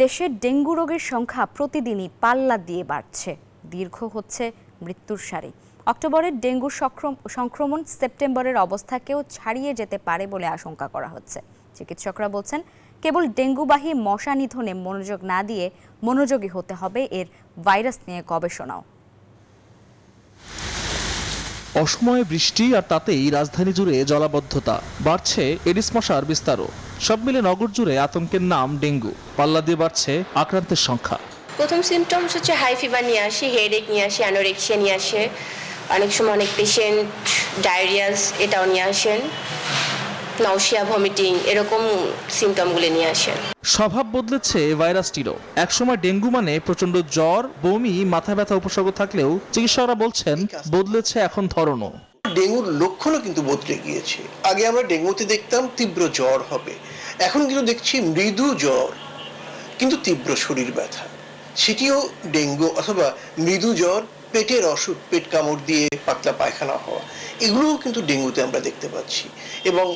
দেশে ডেঙ্গু রোগের সংখ্যা প্রতিদিনই পাল্লা দিয়ে বাড়ছে, দীর্ঘ হচ্ছে মৃত্যুর সারি। অক্টোবরের ডেঙ্গু সংক্রমণ সেপ্টেম্বরের অবস্থাকেও ছাড়িয়ে যেতে পারে বলে আশঙ্কা করা হচ্ছে। চিকিৎসকরা বলছেন, কেবল ডেঙ্গুবাহী মশা নিধনে মনোযোগ না দিয়ে মনোযোগী হতে হবে এর ভাইরাস নিয়ে গবেষণাও। অসময়ে বৃষ্টি আর তাতেই রাজধানী জুড়ে জলাবদ্ধতা, বাড়ছে এডিস মশার বিস্তারও। সব মিলে নগর জুড়ে আতঙ্কের নাম ডেঙ্গু। পাল্লা দিয়ে বাড়ছে আক্রান্তের সংখ্যা। প্রথম সিমটমস হচ্ছে হাই ফিভার নিয়ে আসে, হেডেক নিয়ে আসে, অ্যানোরেক্সিয়া নিয়ে আসে, অনেক সময় অনেক পেশেন্ট ডায়রিয়াস এটাও নিয়ে আসেন, নাউসিয়া, ভমিটিং এরকম সিমটমগুলো নিয়ে আসেন। স্বভাব বদলেছে ভাইরাসটিরও। একসময় ডেঙ্গু মানে প্রচন্ড জ্বর, বমি, মাথা ব্যথা উপসর্গ থাকলেও চিকিৎসকরা বলছেন বদলেছে এখন ধরনও। ডেঙ্গুর লক্ষণও কিন্তু বদলে গিয়েছে। আগে আমরা ডেঙ্গুতে দেখতাম তীব্র জ্বর হবে, এখন কিন্তু দেখছি মৃদু জ্বর কিন্তু তীব্র শরীর ব্যথা। সেটিও ডেঙ্গু অথবা মৃদু জ্বর, পেটের অসুখ, পেট কামড় দিয়ে পাতলা পায়খানা হওয়া, এগুলোও কিন্তু ডেঙ্গুতে আমরা দেখতে পাচ্ছি। এবং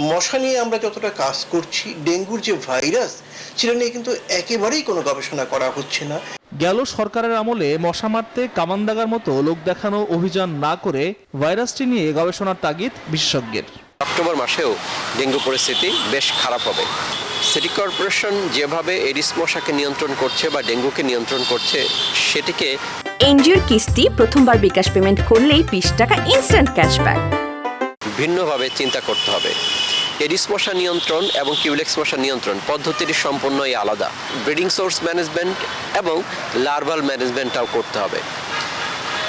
মশা নিয়ে আমরা যতটা কাজ করছি, ডেঙ্গুর যে ভাইরাস সেটা নিয়ে কিন্তু একেবারেই কোনো গবেষণা করা হচ্ছে না। গেল সরকারের আমলে মশা মারতে কামান দাগার মতো লোক দেখানো অভিযান না করে ভাইরাসটি নিয়ে গবেষণার তাগিদ বিশেষজ্ঞের। অক্টোবর মাসেও ডেঙ্গু পরিস্থিতি বেশ খারাপ হবে। সিটি কর্পোরেশন যেভাবে এডিস মশাকে নিয়ন্ত্রণ করছে বা ডেঙ্গুকে নিয়ন্ত্রণ করছে, সেটিকে এনজিওর কিস্তি প্রথমবার বিকাশ পেমেন্ট করলেই 20 টাকা ইনস্ট্যান্ট ক্যাশব্যাক। ভিন্নভাবে চিন্তা করতে হবে। এডিস মশা নিয়ন্ত্রণ এবং কিউলেক্স মশা নিয়ন্ত্রণ পদ্ধতিটি সম্পূর্ণই আলাদা। ব্রিডিং সোর্স ম্যানেজমেন্ট এবং লার্ভাল ম্যানেজমেন্টটাও করতে হবে।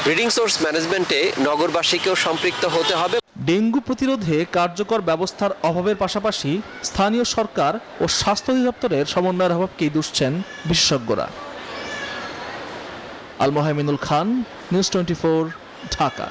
ব্রিডিং সোর্স ম্যানেজমেন্টে নগরবাসীকেও সম্পৃক্ত হতে হবে। ডেঙ্গু প্রতিরোধে কার্যকর ব্যবস্থার অভাবের পাশাপাশি স্থানীয় সরকার ও স্বাস্থ্য অধিদপ্তরের সমন্বয়ের অভাবকেই দুষছেন বিশেষজ্ঞরা। আল মোহাইমিনুল খান, নিউজ 24, ঢাকা।